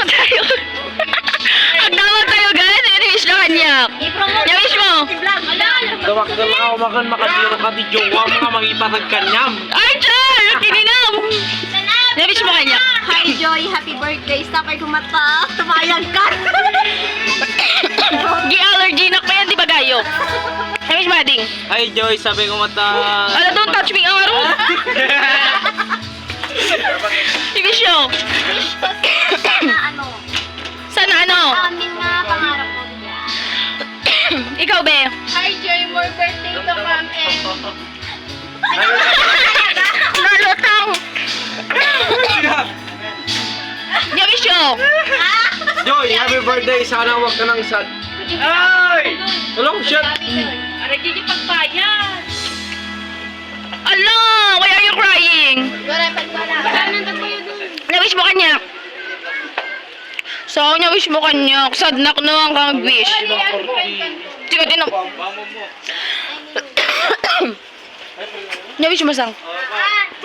tayo. Magdamag tayo guys. I-wish na kanya. I-wish mo. Gawak ka lang ako makan makadiro ka di jowa mga mangipatag kanyam. Ay, Char! Kininam! I-wish mo kanya. Hi Joy, happy birthday. Stop ay kumata. Tumayag ka. Gi-allergy na pa yan, di ba gayo? I-wish mo, Ading. Ay Joy, sabi ko mata. Ala, don't touch me, Aro. I-wish nyo. Sana ano? Sana ano? Amin nga pangarap ko. Ikaw, Be. Hi Joy, more birthday to come and... Nalutang. I-wish nyo. Joy, happy birthday. Sana wag ka nang sad. Ay! Hello, shit. Ala, why are you crying? Wala. Saan ang tayo dun? Na-wish mo kanya. So, na-wish mo kanya. Sadnak na ang kang wish. Sige, tinong. Na-wish mo sang.